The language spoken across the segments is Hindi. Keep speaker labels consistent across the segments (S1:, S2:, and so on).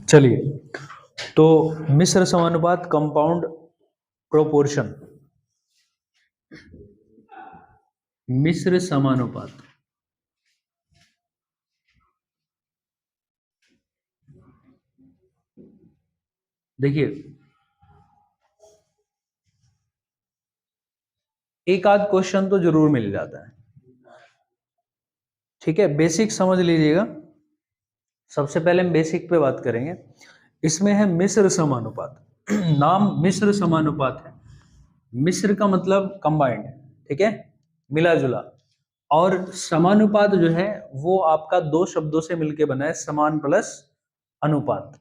S1: चलिए, तो मिश्र समानुपात, कंपाउंड प्रोपोर्शन, मिश्र समानुपात। देखिए, एक आध क्वेश्चन तो जरूर मिल जाता है, ठीक है। बेसिक समझ लीजिएगा। सबसे पहले हम बेसिक पे बात करेंगे। इसमें है मिश्र समानुपात। नाम मिश्र समानुपात है। मिश्र का मतलब कंबाइंड, ठीक है, मिला जुला। और समानुपात जो है वो आपका दो शब्दों से मिलकर बना है, समान प्लस अनुपात।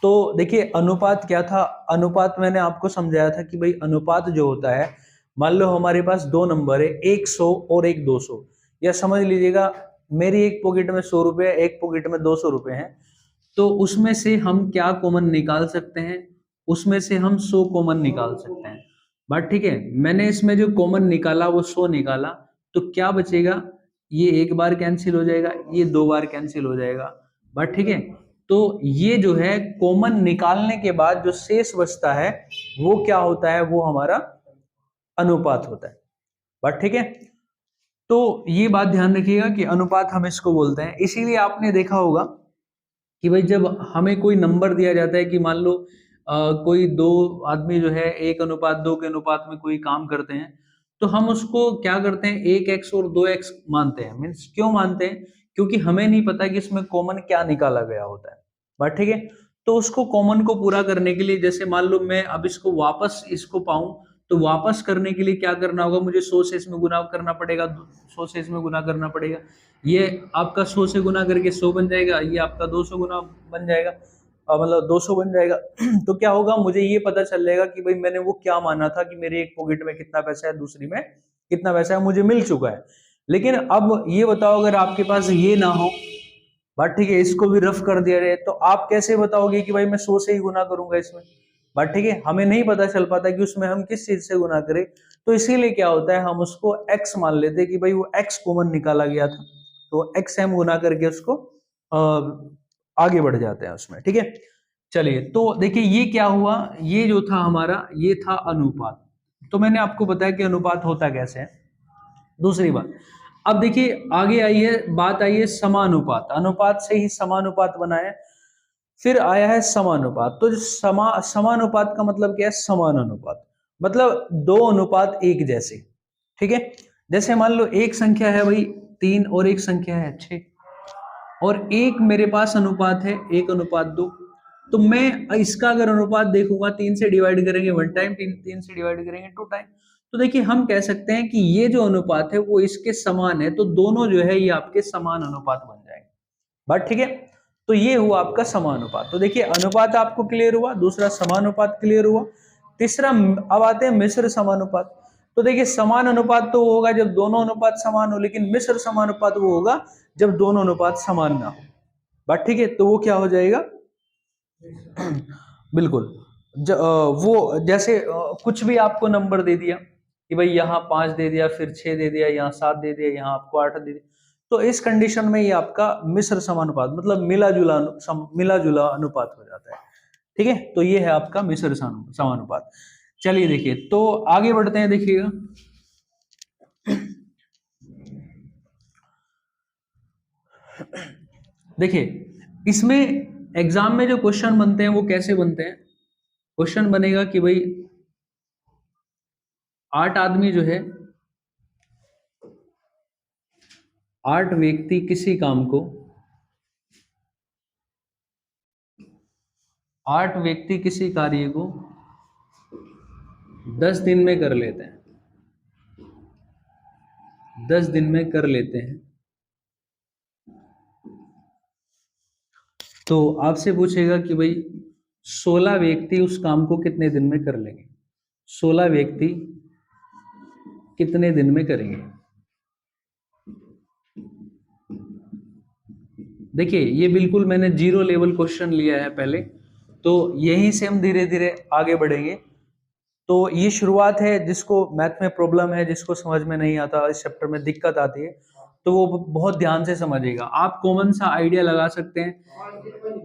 S1: तो देखिए, अनुपात क्या था? अनुपात मैंने आपको समझाया था कि भाई अनुपात जो होता है, मान लो हमारे पास दो नंबर है, एक 100 और एक 200, या समझ लीजिएगा मेरी एक पॉकेट में 100 रुपए, एक पॉकेट में 200 रुपए हैं। तो उसमें से हम क्या कॉमन निकाल सकते हैं? उसमें से हम 100 कॉमन निकाल सकते हैं। बात ठीक है। मैंने इसमें जो कॉमन निकाला वो 100 निकाला, तो क्या बचेगा? ये एक बार कैंसिल हो जाएगा, ये दो बार कैंसिल हो जाएगा। बात ठीक है। तो ये जो है कॉमन निकालने के बाद जो शेष बचता है वो क्या होता है? वो हमारा अनुपात होता है। बात ठीक है। तो ये बात ध्यान रखिएगा कि अनुपात हम इसको बोलते हैं। इसीलिए आपने देखा होगा कि भाई जब हमें कोई नंबर दिया जाता है कि मान लो कोई दो आदमी जो है 1:2 के अनुपात में कोई काम करते हैं, तो हम उसको क्या करते हैं? 1x और 2x मानते हैं। मीन्स क्यों मानते हैं? क्योंकि हमें नहीं पता कि इसमें कॉमन क्या निकाला गया होता है। बात ठीक है। तो उसको कॉमन को पूरा करने के लिए, जैसे मान लो मैं अब इसको वापस इसको पाऊं, तो वापस करने के लिए क्या करना होगा? मुझे 100 से इसमें गुना करना पड़ेगा, 100 से इसमें गुना करना पड़ेगा। ये आपका 100 से गुना करके 100 बन जाएगा, ये आपका 200 गुना बन जाएगा, मतलब 200 बन जाएगा। तो क्या होगा? मुझे ये पता चल जाएगा कि भाई मैंने वो क्या माना था कि मेरी एक पॉकेट में कितना पैसा है, दूसरी में कितना पैसा है, मुझे मिल चुका है। लेकिन अब ये बताओ, अगर आपके पास ये ना हो, बात ठीक है, इसको भी रफ कर दिया जाए, तो आप कैसे बताओगे कि भाई मैं 100 से ही गुना करूंगा इसमें? बात ठीक है। हमें नहीं पता चल पाता कि उसमें हम किस चीज से गुना करें। तो इसीलिए क्या होता है, हम उसको x मान लेते हैं कि भाई वो x कॉमन निकाला गया था, तो x हम गुना करके उसको आगे बढ़ जाते हैं उसमें, ठीक है। चलिए, तो देखिए ये क्या हुआ, ये जो था हमारा, ये था अनुपात। तो मैंने आपको बताया कि अनुपात होता कैसे है। दूसरी बात, अब देखिए आगे आई है बात, आई है समानुपात। अनुपात से ही समानुपात बना है, फिर आया है समानुपात। तो जो समानुपात का मतलब क्या है? समान अनुपात, मतलब दो अनुपात एक जैसे, ठीक है। जैसे मान लो एक संख्या है भाई 3 और एक संख्या है 6, और एक मेरे पास अनुपात है 1:2। तो मैं इसका अगर अनुपात देखूंगा, 3 से डिवाइड करेंगे 1 टाइम, 3 से डिवाइड करेंगे 2 टाइम। तो देखिए हम कह सकते हैं कि ये जो अनुपात है वो इसके समान है, तो दोनों जो है ये आपके समान अनुपात बन जाएंगे। बात ठीक है। तो ये हुआ आपका समानुपात। तो देखिए अनुपात आपको क्लियर हुआ, दूसरा समानुपात क्लियर हुआ, तीसरा अब आते हैं मिश्र समानुपात। तो देखिए समान अनुपात तो होगा जब दोनों अनुपात समान हो, लेकिन मिश्र समानुपात वो होगा जब दोनों अनुपात समान ना हो। बात ठीक है। तो वो क्या हो जाएगा? बिल्कुल, वो जैसे कुछ भी आपको नंबर दे दिया कि भाई यहाँ 5 दे दिया, फिर 6 दे दिया, यहाँ 7 दे दिया, यहाँ आपको 8 दे दिया, तो इस कंडीशन में ये आपका मिश्र समानुपात, मतलब मिला जुला अनुपात हो जाता है, ठीक है। तो ये है आपका मिश्र समानुपात। चलिए देखिए, तो आगे बढ़ते हैं। देखिएगा, देखिए इसमें एग्जाम में जो क्वेश्चन बनते हैं वो कैसे बनते हैं? क्वेश्चन बनेगा कि भाई 8 आदमी जो है, 8 व्यक्ति किसी काम को, 8 व्यक्ति किसी कार्य को 10 दिन में कर लेते हैं, 10 दिन में कर लेते हैं। तो आपसे पूछेगा कि भाई 16 व्यक्ति उस काम को कितने दिन में कर लेंगे? 16 व्यक्ति कितने दिन में करेंगे? देखिए ये बिल्कुल मैंने जीरो लेवल क्वेश्चन लिया है पहले, तो यहीं से हम धीरे धीरे आगे बढ़ेंगे। तो ये शुरुआत है, जिसको मैथ में प्रॉब्लम है, जिसको समझ में नहीं आता, इस चैप्टर में दिक्कत आती है, तो वो बहुत ध्यान से समझिएगा। आप कॉमन सा आइडिया लगा सकते हैं,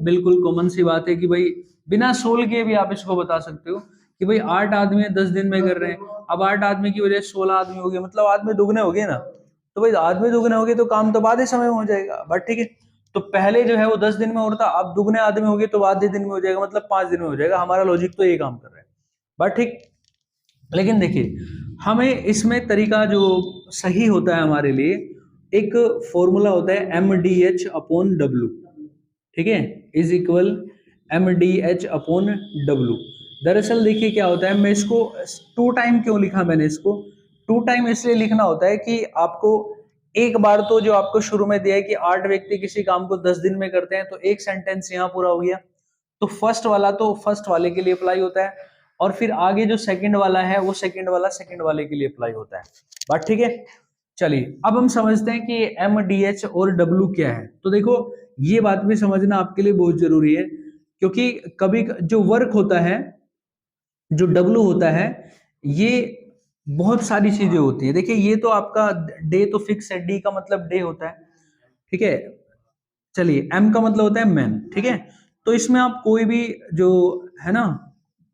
S1: बिल्कुल कॉमन सी बात है कि भाई बिना सोल के भी आप इसको बता सकते हो कि भाई 8 आदमी 10 दिन में कर रहे हैं, अब 8 आदमी की वजह से 16 आदमी हो गए, मतलब आदमी दुगने हो गए ना, तो भाई आदमी दुगने हो गए तो काम तो आधे समय में हो जाएगा, बट ठीक है। तो पहले जो है वो 10 दिन में हो रहा था, अब दुगने आदमी हो गए तो आधे दिन में हो जाएगा, मतलब 5 दिन में हो जाएगा। हमारा लॉजिक तो ये काम कर रहा है, बट ठीक। लेकिन देखिए हमें इसमें तरीका जो सही होता है हमारे लिए, एक फॉर्मूला होता है MDH/W, ठीक है, इज इक्वल MDH/W। दरअसल देखिए क्या होता है, मैं इसको 2 टाइम क्यों लिखा मैंने इसको, 2 टाइम इसलिए लिखना होता है कि आपको एक बार तो जो आपको शुरू में दिया है कि 8 व्यक्ति किसी काम को 10 दिन में करते हैं, तो एक सेंटेंस यहाँ पूरा हो गया। तो फर्स्ट वाला तो फर्स्ट वाले के लिए अप्लाई होता है, और फिर आगे जो सेकंड वाला है वो सेकंड वाला सेकंड वाले के लिए अप्लाई होता है, बात ठीक है। चलिए अब हम समझते हैं कि MDH और W क्या है। तो देखो ये बात भी समझना आपके लिए बहुत जरूरी है, क्योंकि कभी जो वर्क होता है, जो W होता है, ये बहुत सारी चीजें होती है। देखिए ये तो आपका डे तो फिक्स है, D का मतलब डे होता है, ठीक है। चलिए M का मतलब होता है मैन, ठीक है। तो इसमें आप कोई भी जो है ना,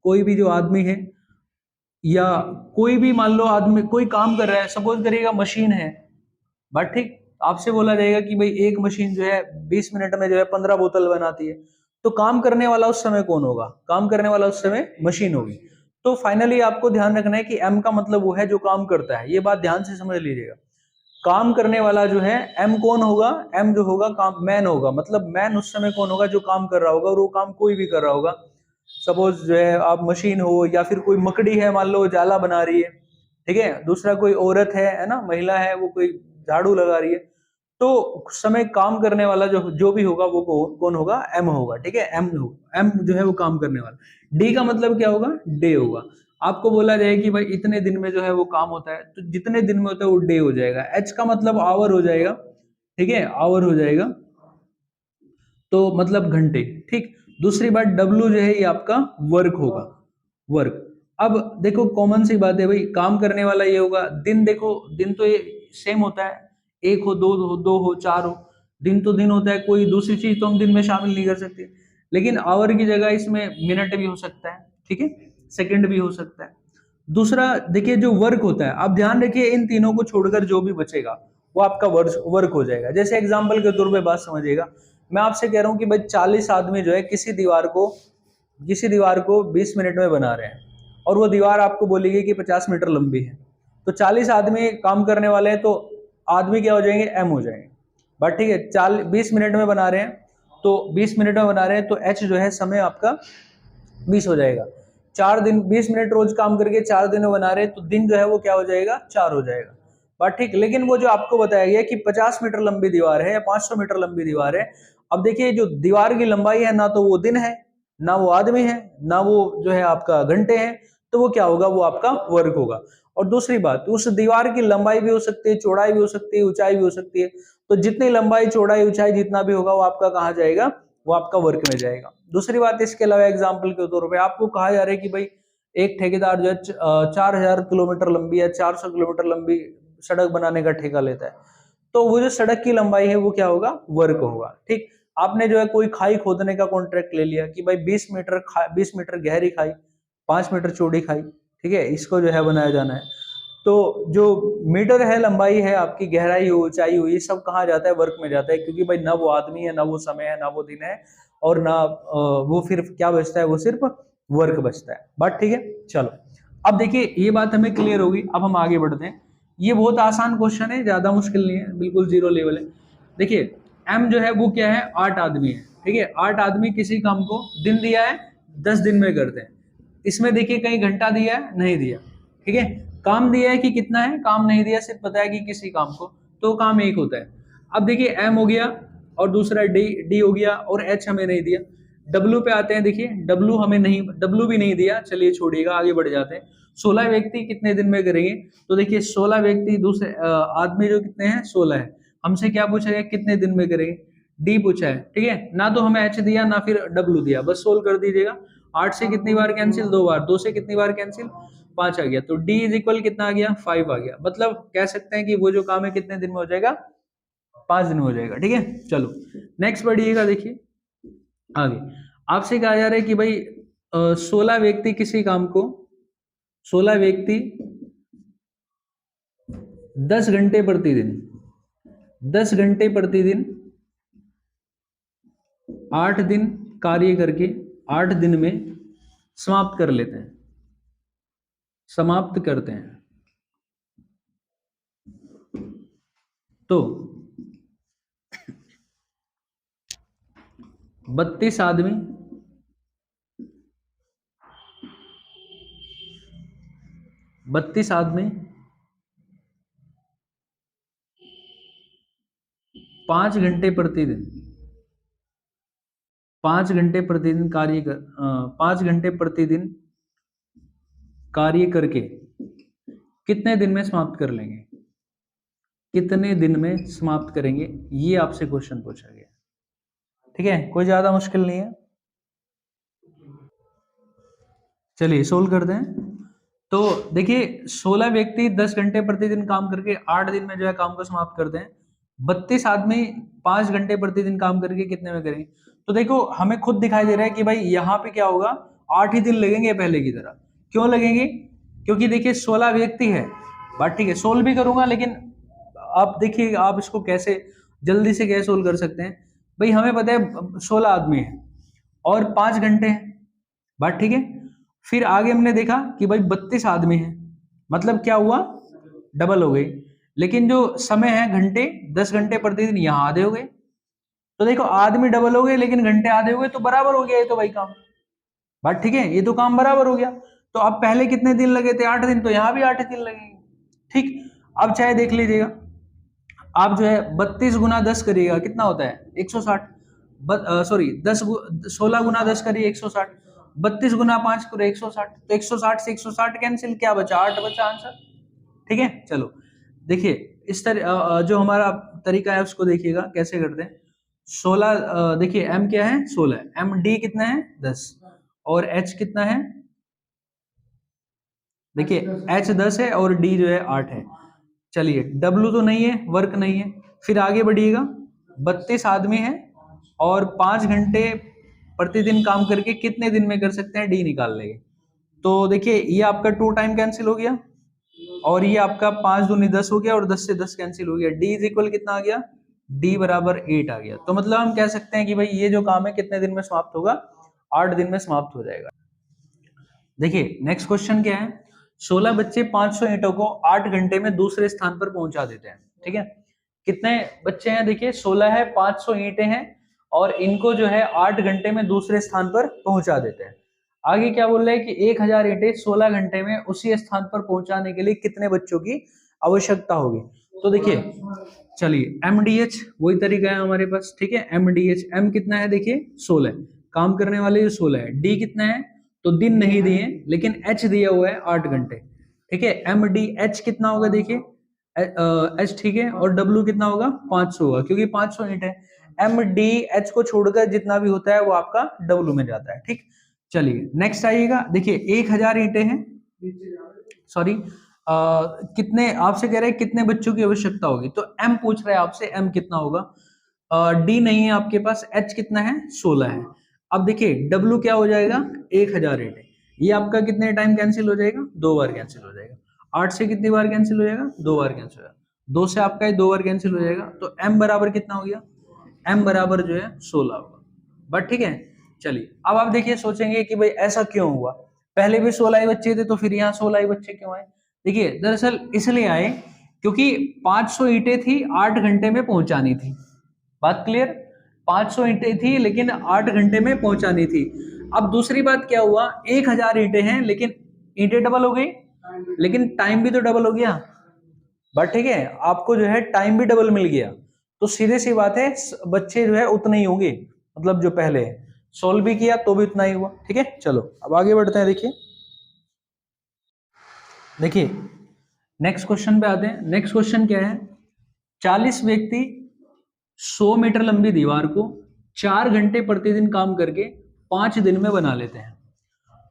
S1: कोई भी जो आदमी है, या कोई भी मान लो आदमी कोई काम कर रहा है, सपोज करिएगा मशीन है, बट ठीक, आपसे बोला जाएगा कि भाई एक मशीन जो है 20 मिनट में जो है 15 बोतल बनाती है, तो काम करने वाला उस समय कौन होगा, काम करने वाला उस समय मशीन होगी। तो फाइनली आपको ध्यान रखना है कि M का मतलब वो है जो काम करता है, ये बात ध्यान से समझ लीजिएगा। काम करने वाला जो है M कौन होगा, M जो होगा काम मैन होगा, मतलब मैन उस समय कौन होगा जो काम कर रहा होगा, और वो काम कोई भी कर रहा होगा। सपोज जो है आप मशीन हो, या फिर कोई मकड़ी है मान लो जाला बना रही है, ठीक है, दूसरा कोई औरत है ना, महिला है, वो कोई झाड़ू लगा रही है, तो उस समय काम करने वाला जो जो भी होगा वो कौन होगा, M होगा, ठीक है। M जो है वो काम करने वाला। D का मतलब क्या होगा, डे होगा। आपको बोला जाए कि भाई इतने दिन में जो है वो काम होता है, तो जितने दिन में होता है वो डे हो जाएगा। H का मतलब आवर हो जाएगा, ठीक है, आवर हो जाएगा, तो मतलब घंटे, ठीक। दूसरी बात W जो है ये आपका वर्क होगा, वर्क। अब देखो कॉमन सी बात है भाई, काम करने वाला ये होगा। दिन देखो, दिन तो ये सेम होता है, एक हो, दो हो, चार हो, दिन तो दिन होता है, कोई दूसरी चीज तो हम दिन में शामिल नहीं कर सकते। लेकिन आवर की जगह इसमें मिनट भी हो सकता है, ठीक है, सेकंड भी हो सकता है। दूसरा देखिए जो वर्क होता है, आप ध्यान रखिए इन तीनों को छोड़कर जो भी बचेगा वो आपका वर्क हो जाएगा। जैसे एग्जाम्पल के तौर पे बात समझिएगा, मैं आपसे कह रहा हूँ कि भाई 40 आदमी जो है किसी दीवार को 20 मिनट में बना रहे हैं, और वो दीवार आपको बोलेगी कि 50 मीटर लंबी है, तो 40 आदमी काम करने वाले हैं, तो आदमी क्या हो जाएंगे, M हो जाएंगे, बट ठीक है। 20 मिनट में बना रहे हैं, तो 20 मिनट में बना रहे हैं, तो H जो है समय आपका 20 हो जाएगा। 4 दिन 20 मिनट रोज काम करके 4 दिन में बना रहे हैं, तो दिन जो है वो क्या हो जाएगा, 4 हो जाएगा, बात ठीक। लेकिन वो जो आपको बताया गया कि 50 मीटर लंबी दीवार है या 500 मीटर लंबी दीवार है, अब देखिए जो दीवार की लंबाई है ना तो वो दिन है, ना वो आदमी है, ना वो जो है आपका घंटे हैं, तो वो क्या होगा, वो आपका वर्क होगा। और दूसरी बात, उस दीवार की लंबाई भी हो सकती है, चौड़ाई भी हो सकती है, ऊंचाई भी हो सकती है, तो जितनी लंबाई चौड़ाई ऊंचाई जितना भी होगा वो आपका कहाँ जाएगा, वो आपका वर्क में जाएगा। दूसरी बात, इसके अलावा एग्जाम्पल के तौर पर आपको कहा जा रहा है कि भाई एक ठेकेदार जो है 4000 किलोमीटर लंबी या 400 किलोमीटर लंबी सड़क बनाने का ठेका लेता है, तो वो जो सड़क की लंबाई है वो क्या होगा, वर्क होगा, ठीक। आपने जो है कोई खाई खोदने का कॉन्ट्रैक्ट ले लिया कि भाई 20 मीटर गहरी खाई, 5 मीटर चौड़ी खाई, ठीक है, इसको जो है बनाया जाना है, तो जो मीटर है लंबाई है आपकी, गहराई हो, ऊंचाई हो, ये सब कहाँ जाता है, वर्क में जाता है, क्योंकि भाई ना वो आदमी है, ना वो समय है, ना वो दिन है, और ना वो फिर क्या बचता है, वो सिर्फ वर्क बचता है, बात ठीक है। चलो अब देखिए ये बात हमें क्लियर होगी, अब हम आगे बढ़ते हैं। ये बहुत आसान क्वेश्चन है, ज्यादा मुश्किल नहीं है, बिल्कुल जीरो लेवल है। देखिए M जो है वो क्या है, 8 आदमी है, ठीक है। 8 आदमी किसी काम को दिन दिया है, 10 दिन में करते हैं। इसमें देखिए कहीं घंटा दिया है, नहीं दिया, ठीक है। काम दिया है कि कितना है, काम नहीं दिया, सिर्फ पता है कि किसी काम को, तो काम एक होता है। अब देखिए M हो गया, और दूसरा D हो गया, और H हमें नहीं दिया। W पे आते हैं, देखिए W भी नहीं दिया, चलिए छोड़िएगा, आगे बढ़ जाते हैं। 16 व्यक्ति कितने दिन में करेंगे, तो देखिए 16 व्यक्ति दूसरे आदमी जो कितने हैं, 16 है। हमसे क्या पूछा गया, कितने दिन में करेंगे, D पूछा है, ठीक है ना, तो हमें H दिया ना फिर W दिया, बस सोल्व कर दीजिएगा। 8 से कितनी बार कैंसिल, 2 बार, 2 से कितनी बार कैंसिल, 5 आ गया, तो D इज इक्वल कितना आ गया, 5 आ गया। मतलब कह सकते हैं कि वो जो काम है कितने दिन में हो जाएगा, 5 दिन में हो जाएगा, ठीक है। चलो नेक्स्ट पढ़िएगा, देखिए आगे आपसे कहा जा रहा है कि भाई 16 व्यक्ति किसी काम को 16 व्यक्ति 10 घंटे प्रतिदिन 10 घंटे प्रतिदिन 8 दिन कार्य करके 8 दिन में समाप्त कर लेते हैं, समाप्त करते हैं। तो 32 आदमी 5 घंटे प्रतिदिन 5 घंटे प्रतिदिन 5 घंटे प्रतिदिन कार्य करके कितने दिन में समाप्त कर लेंगे, कितने दिन में समाप्त करेंगे, ये आपसे क्वेश्चन पूछा गया, ठीक है। कोई ज्यादा मुश्किल नहीं है, चलिए सोल्व करते हैं। तो देखिए 16 व्यक्ति 10 घंटे प्रतिदिन काम करके 8 दिन में जो है काम को समाप्त करते हैं। 32 आदमी 5 घंटे प्रतिदिन काम करके कितने में करेंगे। तो देखो हमें खुद दिखाई दे रहा है कि भाई यहाँ पे क्या होगा, 8 ही दिन लगेंगे पहले की तरह। क्यों लगेंगे, क्योंकि देखिए 16 व्यक्ति है, बात ठीक है। सोल्व भी करूंगा, लेकिन आप देखिए आप इसको कैसे जल्दी से कैसे सोल्व कर सकते हैं। भाई हमें पता है 16 आदमी है और 5 घंटे हैं, बात ठीक है। फिर आगे हमने देखा कि भाई 32 आदमी है, मतलब क्या हुआ, डबल हो गई। लेकिन जो समय है घंटे, 10 घंटे प्रतिदिन, यहाँ आधे हो गए। तो देखो आदमी डबल हो गए लेकिन घंटे आधे हो गए, तो बराबर हो गया ये तो भाई काम, बात ठीक है, ये तो काम बराबर हो गया। तो अब पहले कितने दिन लगे थे, 8 दिन, तो यहाँ भी 8 दिन लगेंगे, ठीक। अब चाहे देख लीजिएगा, आप जो है 32 गुना 10 करिएगा, कितना होता है 160, सॉरी 16 गुना 10 करिए 160, 32 गुना 5 करो 160, तो 160 से 160 कैंसिल, क्या बचा, 8 बचा आंसर, ठीक है। चलो देखिए इस तरह जो हमारा तरीका है उसको देखिएगा कैसे करते हैं। 16 देखिए m क्या है 16, m d कितना है 10, और h कितना है, देखिए h 10 है और d जो है 8 है। चलिए w तो नहीं है, वर्क नहीं है। फिर आगे बढ़िएगा, 32 आदमी है और 5 घंटे प्रतिदिन काम करके कितने दिन में कर सकते हैं, डी निकाल लेंगे। तो देखिए ये आपका 2 टाइम कैंसिल हो गया, और ये आपका 5 दूनी 10 हो गया, और 10 से 10 कैंसिल हो गया, डी इज इक्वल कितना आ गया, डी बराबर 8 आ गया। तो मतलब हम कह सकते हैं कि भाई ये जो काम है कितने दिन में समाप्त होगा, 8 दिन में समाप्त हो जाएगा। देखिए नेक्स्ट क्वेश्चन क्या है, 16 बच्चे 500 ईंटों को 8 घंटे में दूसरे स्थान पर पहुंचा देते हैं, ठीक है। कितने बच्चे हैं, देखिए 16 है, 500 ईंटें हैं, और इनको जो है 8 घंटे में दूसरे स्थान पर पहुंचा देते हैं। आगे क्या बोल रहे हैं कि 1000 ईंटें 16 घंटे में उसी स्थान पर पहुंचाने के लिए कितने बच्चों की आवश्यकता होगी। तो देखिए चलिए MDH वही तरीका है हमारे पास, ठीक है। MDH M कितना है, देखिए 16, काम करने वाले जो 16 है, D कितना है, तो दिन नहीं दिए लेकिन H दिया हुआ है 8 घंटे, ठीक है। MDH कितना होगा, देखिए H, ठीक है, और W कितना होगा 500 होगा, क्योंकि 500 ईंट है। MDH को छोड़कर जितना भी होता है वो आपका W में जाता है, ठीक। चलिए नेक्स्ट आइएगा, देखिए 1000 ईंटें हैं, सॉरी कितने, आपसे कह रहे हैं कितने बच्चों की आवश्यकता होगी, तो M पूछ रहा है आपसे, M कितना होगा, D नहीं है आपके पास, H कितना है 16 है। अब देखिए W क्या हो जाएगा 1000 ईंटें, ये आपका कितने टाइम कैंसिल हो जाएगा, 2 बार कैंसिल हो जाएगा। 8 से कितनी बार कैंसिल हो जाएगा, 2 बार कैंसिल हो जाएगा, 2 से आपका 2 बार कैंसिल हो जाएगा। तो M बराबर कितना हो गया, M बराबर जो है 16 होगा, बट ठीक है। चलिए अब आप देखिए सोचेंगे कि भाई ऐसा क्यों हुआ, पहले भी 16 ही बच्चे थे तो फिर यहाँ 16 ही बच्चे क्यों आए। देखिए दरअसल इसलिए आए क्योंकि 500 ईंटें थी, 8 घंटे में पहुंचानी थी, बात क्लियर, 500 ईंटें थी लेकिन 8 घंटे में पहुंचानी थी। अब दूसरी बात क्या हुआ, 1000 ईंटें हैं लेकिन ईंटें डबल हो गई, लेकिन टाइम भी तो डबल हो गया, बट ठीक है, आपको जो है टाइम भी डबल मिल गया, तो सीधे सी बात है बच्चे जो है उतने ही होंगे, मतलब जो पहले सोल्व भी किया तो भी उतना ही हुआ, ठीक है। चलो अब आगे बढ़ते हैं, देखिए नेक्स्ट क्वेश्चन पे आते हैं। नेक्स्ट क्वेश्चन क्या है, 40 व्यक्ति 100 मीटर लंबी दीवार को 4 घंटे प्रतिदिन काम करके 5 दिन में बना लेते हैं।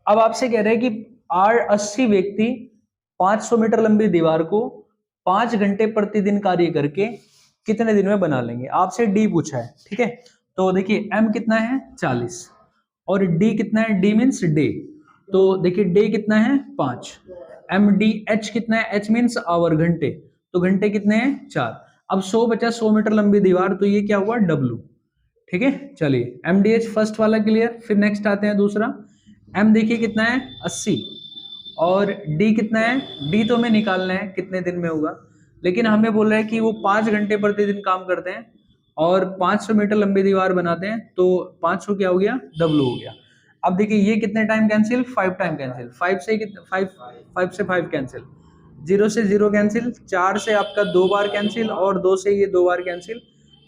S1: अब आपसे कह रहे हैं कि 80 व्यक्ति 500 मीटर लंबी दीवार को 5 घंटे प्रतिदिन कार्य करके कितने दिन में बना लेंगे, आपसे डी पूछा है, ठीक है। तो देखिए एम कितना है 40 और डी कितना है, डी मीन्स डे, तो देखिए डे कितना है 5, एम डी एच कितना है, एच मीन्स आवर घंटे, तो घंटे कितने हैं 4। अब 100 बचा 100 मीटर लंबी दीवार, तो ये क्या हुआ डब्लू, ठीक है। चलिए एम डी एच फर्स्ट वाला क्लियर, फिर नेक्स्ट आते हैं दूसरा। एम देखिए कितना है 80 और डी कितना है, डी तो हमें निकालना है कितने दिन में होगा, लेकिन हमें बोल रहा है कि वो 5 घंटे प्रतिदिन काम करते हैं और 500 मीटर लंबी दीवार बनाते हैं, तो 500 क्या हो गया डब्लू हो गया। अब देखिए ये कितने टाइम कैंसिल, 5 टाइम कैंसिल, 5 से कितने 5 से 5 कैंसिल, 0 से 0 कैंसिल, 4 से आपका 2 बार कैंसिल और 2 से ये 2 बार कैंसिल,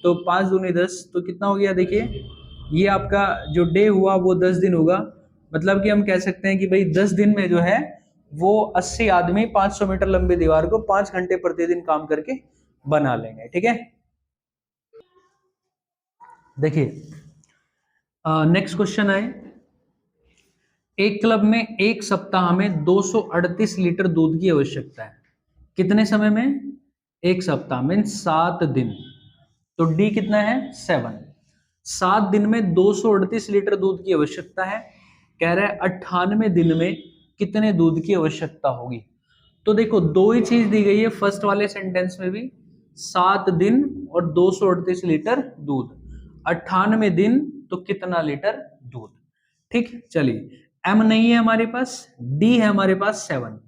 S1: तो 5 दूनी 10, तो कितना हो गया देखिए, ये आपका जो डे हुआ वो 10 दिन होगा। मतलब कि हम कह सकते हैं कि भाई 10 दिन में जो है वो 80 आदमी 500 मीटर लंबी दीवार को 5 घंटे प्रतिदिन काम करके बना लेंगे, ठीक है। देखिए नेक्स्ट क्वेश्चन है, एक क्लब में एक सप्ताह में 238 लीटर दूध की आवश्यकता है, कितने समय में, एक सप्ताह में 7 दिन, तो डी कितना है 7, 7 दिन में 238 लीटर दूध की आवश्यकता है, कह रहा है 98 दिन में कितने दूध की आवश्यकता होगी। तो देखो दो ही चीज दी गई है फर्स्ट वाले सेंटेंस में भी, 7 दिन और 238 लीटर दूध, 98 दिन तो कितना लीटर दूध, ठीक। चलिए एम नहीं है हमारे पास, डी है हमारे पास 7,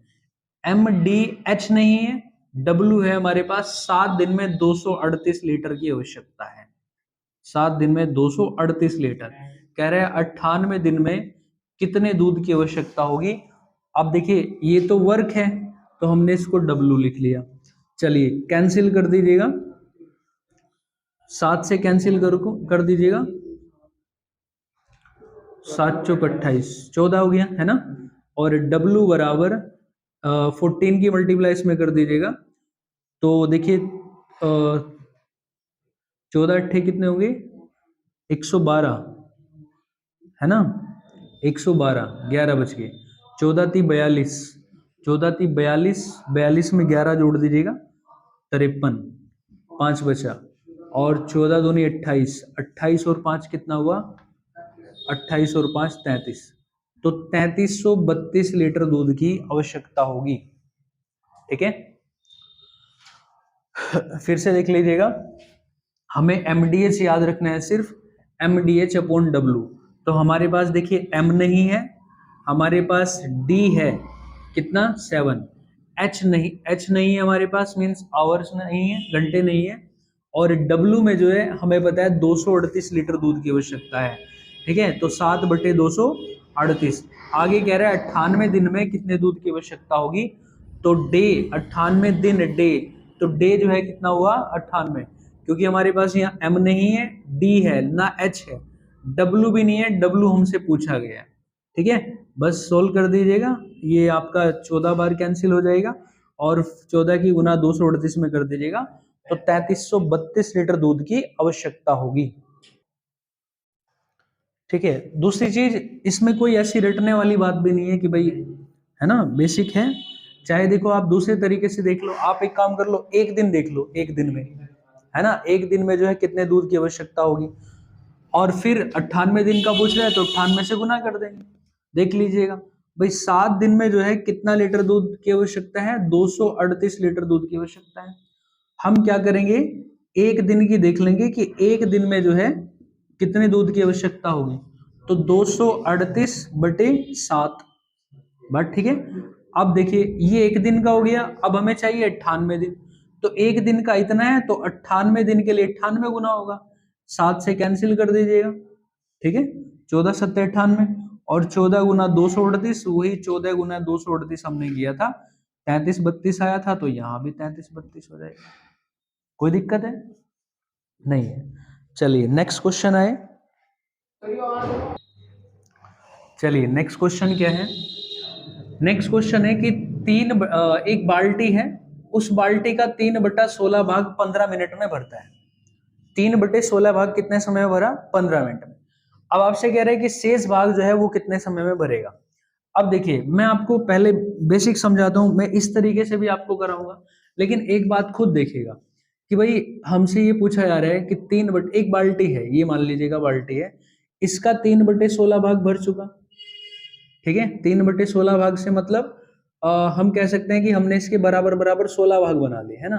S1: एम डी एच नहीं है, डब्ल्यू है हमारे पास, 7 दिन में 238 लीटर की आवश्यकता है, 7 दिन में 238 लीटर, कह रहे हैं 98 दिन में कितने दूध की आवश्यकता होगी। अब देखिए ये तो वर्क है तो हमने इसको डब्ल्यू लिख लिया, चलिए कैंसिल कर दीजिएगा, 7 से कैंसिल कर दीजिएगा, 7 चौक 28, 14 हो गया है ना, और डब्ल्यू बराबर 14 की मल्टीप्लाई इसमें कर दीजिएगा, तो देखिए 14 अट्ठे कितने होंगे 112 है ना, 112, 11 बच गए, 14 × 42, 14 × 42, 42 में 11 जोड़ दीजिएगा 53, 5 बचा, और 14 दूनी 28, 28 और 5 कितना हुआ 28 और 5 33, तो 3332 लीटर दूध की आवश्यकता होगी, ठीक है। फिर से देख लीजिएगा, हमें एमडीएच याद रखना है, सिर्फ एमडीएच अपॉन डब्ल्यू, तो हमारे पास देखिए एम नहीं है, हमारे पास डी है कितना 7, एच नहीं है हमारे पास, मीन्स आवर्स नहीं है, घंटे नहीं है, और डब्ल्यू में जो है हमें पता है 238 लीटर दूध की आवश्यकता है, ठीक है। तो 7/238, आगे कह रहा है 98 दिन में कितने दूध की आवश्यकता होगी, तो डे 98 दिन डे, तो डे जो है कितना हुआ 98, क्योंकि हमारे पास यहाँ एम नहीं है, डी है ना, एच है, डब्ल्यू भी नहीं है, डब्ल्यू हमसे पूछा गया है, ठीक है। बस सोल्व कर दीजिएगा, ये आपका 14 बार कैंसिल हो जाएगा और 14 की गुना 238 में कर दीजिएगा, तो 3332 लीटर दूध की आवश्यकता होगी, ठीक है। दूसरी चीज, इसमें कोई ऐसी रटने वाली बात भी नहीं है कि भाई, है ना, बेसिक है, चाहे देखो आप दूसरे तरीके से देख लो, आप एक काम कर लो, एक दिन देख लो, एक दिन में, है ना, एक दिन में जो है कितने दूध की आवश्यकता होगी, और फिर 98 दिन का पूछ रहा है तो 98 से गुना कर देंगे, देख लीजिएगा भाई 7 दिन में जो है कितना लीटर दूध की आवश्यकता है, 238 लीटर दूध की आवश्यकता है। हम क्या करेंगे, एक दिन की देख लेंगे कि एक दिन में जो है कितने दूध की आवश्यकता होगी, तो 238/7 बात, ठीक है। अब देखिए ये एक दिन का हो गया, अब हमें चाहिए 98 दिन, तो एक दिन का इतना है, तो 98 दिन के लिए 98 गुना होगा, 7 से कैंसिल कर दीजिएगा, ठीक है, 14 7 98, और 14 गुना 238, वही 14 गुना 238 हमने किया था, 3332 आया था, तो यहाँ भी 3332 हो जाएगा, कोई दिक्कत है नहीं है। चलिए नेक्स्ट क्वेश्चन आए, चलिए नेक्स्ट क्वेश्चन क्या है, नेक्स्ट क्वेश्चन है कि एक बाल्टी है, उस बाल्टी का 3/16 भाग 15 मिनट में भरता है, 3/16 भाग कितने समय में भरा, 15 मिनट में। अब आपसे कह रहे हैं कि शेष भाग जो है वो कितने समय में भरेगा। अब देखिए मैं आपको पहले बेसिक समझाता हूं, मैं इस तरीके से भी आपको कराऊंगा, लेकिन एक बात खुद देखिएगा कि भाई हमसे ये पूछा जा रहा है कि एक बाल्टी है, ये मान लीजिएगा बाल्टी है, इसका 3/16 भाग भर चुका। ठीक है, 3/16 भाग से मतलब हम कह सकते हैं कि हमने इसके बराबर बराबर 16 भाग बना लिए, है ना,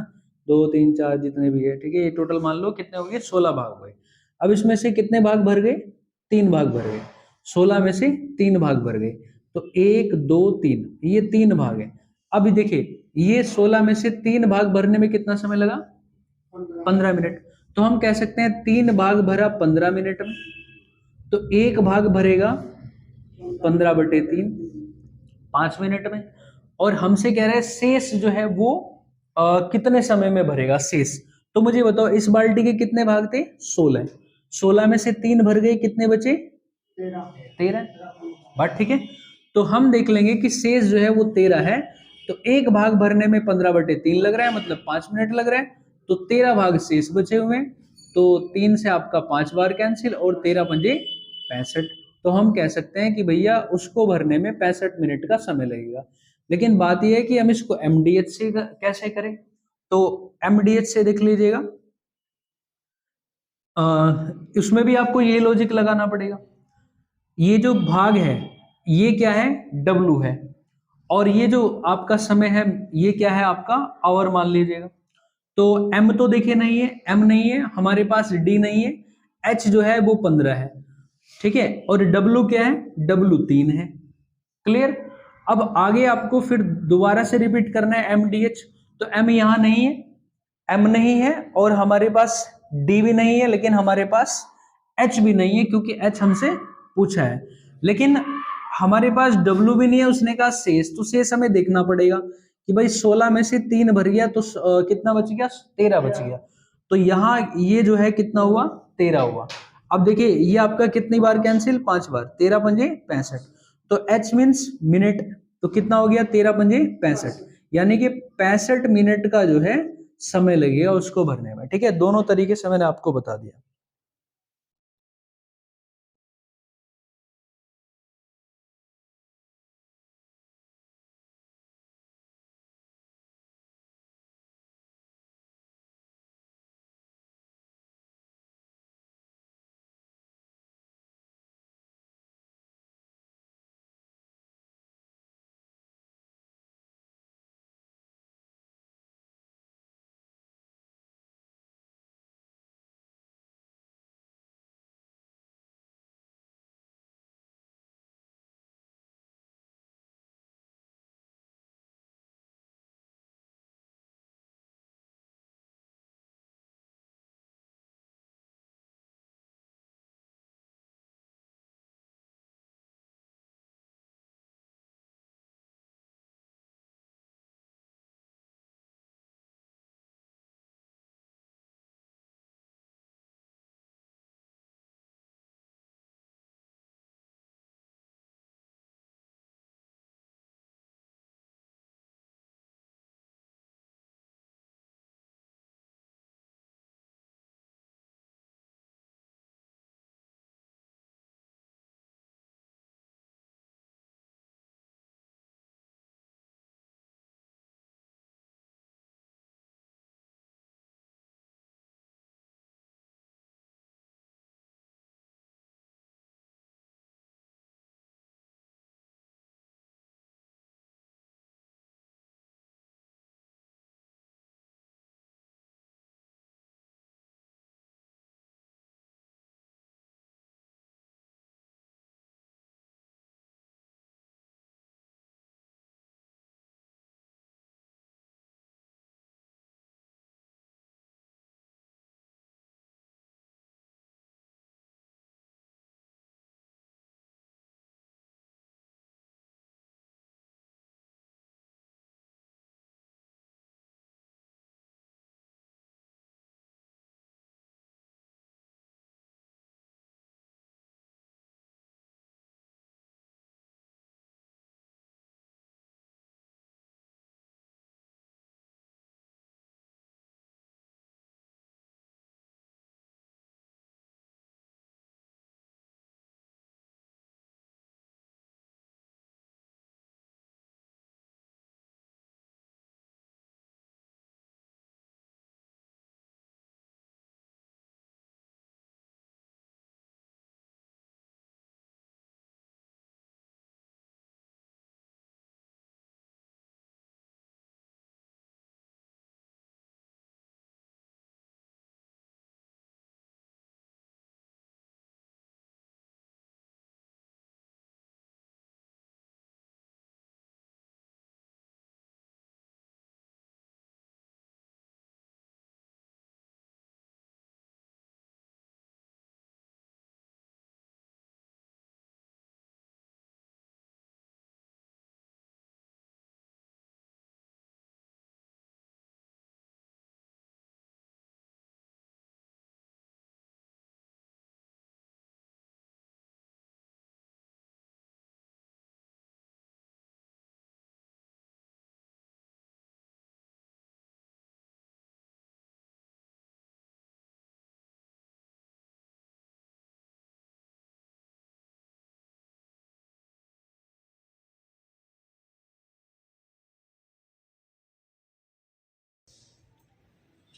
S1: 2 3 4 जितने भी है। ठीक है, ये टोटल मान लो कितने हो गए, 16 भाग हुए। अब इसमें से कितने भाग भर गए, 3 भाग भर गए। 16 में से 3 भाग भर गए, तो 1 2 3, ये 3 भाग है। अब देखिए, ये 16 में से 3 भाग भरने में कितना समय लगा, 15 मिनट। तो हम कह सकते हैं 3 भाग भरा 15 मिनट में, तो एक भाग भरेगा 15/3, 5 मिनट में। और हमसे कह रहे हैं शेष जो है वो कितने समय में भरेगा शेष। तो मुझे बताओ, इस बाल्टी के कितने भाग थे, 16। 16 में से 3 भर गए, कितने बचे, 13। बात ठीक है। तो हम देख लेंगे कि शेष जो है वो 13 है। तो एक भाग भरने में 15/3 लग रहा है, मतलब 5 मिनट लग रहा है। तो 13 भाग शेष बचे हुए हैं। तो 3 से आपका 5 बार कैंसिल, और 13×5 = 65। तो हम कह सकते हैं कि भैया उसको भरने में 65 मिनट का समय लगेगा। लेकिन बात यह है कि हम इसको एमडीएच से कैसे करें। तो एमडीएच से देख लीजिएगा, उसमें भी आपको ये लॉजिक लगाना पड़ेगा। ये जो भाग है, ये क्या है, डब्लू है। और ये जो आपका समय है, ये क्या है, आपका आवर मान लीजिएगा। तो एम तो देखिए नहीं है, एम नहीं है हमारे पास, डी नहीं है, एच जो है वो 15 है। ठीक है, और डब्लू क्या है, डब्लू 3 है। क्लियर। अब आगे आपको फिर दोबारा से रिपीट करना है एम डी एच। तो एम यहां नहीं है, एम नहीं है, और हमारे पास डी भी नहीं है, लेकिन हमारे पास एच भी नहीं है, क्योंकि एच हमसे पूछा है। लेकिन हमारे पास डब्ल्यू भी नहीं है, उसने कहा शेष। तो शेष हमें देखना पड़ेगा कि भाई 16 में से 3 भर गया, तो कितना बच गया, 13 बच गया। तो यहाँ ये जो है कितना हुआ, 13 हुआ। अब देखिए, ये आपका कितनी बार कैंसिल, 5 बार, 13×5 = 65। तो एच मीन्स मिनट। तो कितना हो गया, 13×5 = 65, यानी कि 65 मिनट का जो है समय लगेगा उसको भरने में। ठीक है, दोनों तरीके से मैंने आपको बता दिया।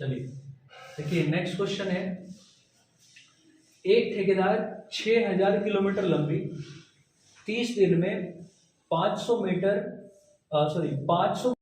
S1: चलिए देखिए नेक्स्ट क्वेश्चन है, एक ठेकेदार 6000 किलोमीटर लंबी 30 दिन में 500 मीटर 500,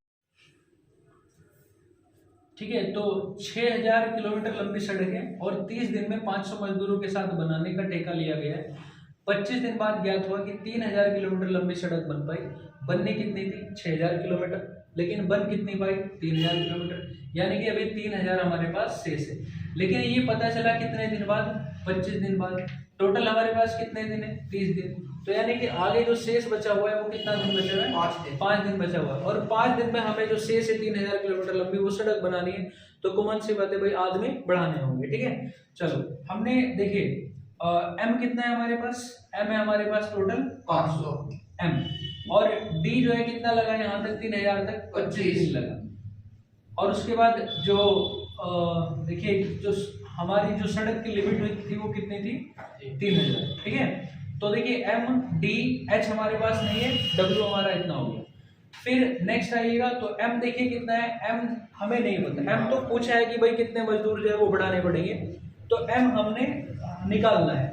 S1: ठीक है। तो 6000 किलोमीटर लंबी सड़क है और 30 दिन में 500 मजदूरों के साथ बनाने का ठेका लिया गया है। 25 दिन बाद ज्ञात हुआ कि 3000 किलोमीटर लंबी सड़क बन पाई। बननी कितनी थी? 6000 किलोमीटर, लेकिन बन कितनी पाई? 3000 किलोमीटर, यानी कि अभी 3000 हमारे पास शेष है। लेकिन ये पता चला कितने दिन बाद? 25 दिन बाद। टोटल हमारे पास कितने दिन है? 30 दिन। तो यानी कि आगे जो शेष बचा हुआ है वो कितना दिन बचा हुआ है? 5 दिन बचा हुआ है। और 5 दिन में हमें जो शेष है 3000 किलोमीटर लंबी वो सड़क बनानी है। तो कॉमन सी बात है भाई, आदमी बढ़ाने होंगे, ठीक है। चलो हमने देखिए एम कितना है हमारे पास? एम है हमारे पास टोटल 500 एम, और डी जो है कितना लगा यहाँ तक? 3000 तक 25 दिन लगा। और उसके बाद जो देखिए जो हमारी जो सड़क की लिमिट हुई थी वो कितनी थी? 3000, ठीक है। तो देखिए एम डी एच हमारे पास नहीं है, डब्ल्यू हमारा इतना हो गया। फिर नेक्स्ट आइएगा तो एम देखिए कितना है? एम हमें नहीं पता। एम तो पूछा है कि भाई कितने मजदूर जो है वो बढ़ाने पड़ेंगे, तो एम हमने निकालना है।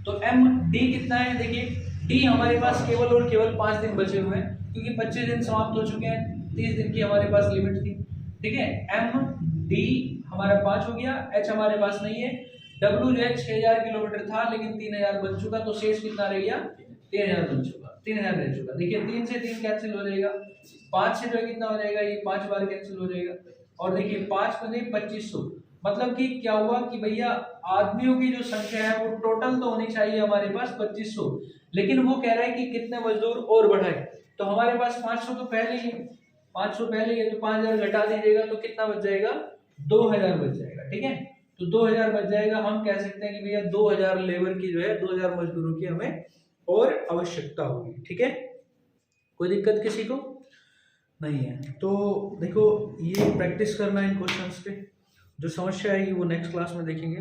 S1: तो एम डी कितना है? देखिए डी हमारे पास केवल और केवल 5 दिन बचे हुए हैं, क्योंकि 25 दिन समाप्त हो चुके हैं, 30 दिन की हमारे पास लिमिट थी, ठीक है। एम डी हमारा 5 हो गया, एच हमारे पास नहीं है, डब्ल्यू जो है 6000 किलोमीटर था लेकिन 3000 बन चुका, तो शेष कितना रह गया? 3000 बन चुका, 3000 रह चुका। देखिए 3 से 3 कैंसिल हो जाएगा, 5 से जो है कितना हो जाएगा? ये 5 बार कैंसिल हो जाएगा। और देखिए 5 बने 2500, मतलब कि क्या हुआ कि भैया आदमियों की जो संख्या है वो टोटल तो होनी चाहिए हमारे पास 2500, लेकिन वो कह रहा है कि कितने मजदूर और बढ़ाए। तो हमारे पास 500 तो पहले ही, 500 पहले ही है, तो 5000 घटा दीजिएगा तो कितना बच जाएगा? 2000 बच जाएगा, ठीक है। तो 2000 बच जाएगा। हम कह सकते हैं कि भैया 2000 लेबर की जो है 2000 मजदूरों की हमें और आवश्यकता होगी, ठीक है। कोई दिक्कत किसी को नहीं है। तो देखो ये प्रैक्टिस करना इन क्वेश्चंस पे, जो समस्या आएगी वो नेक्स्ट क्लास में देखेंगे।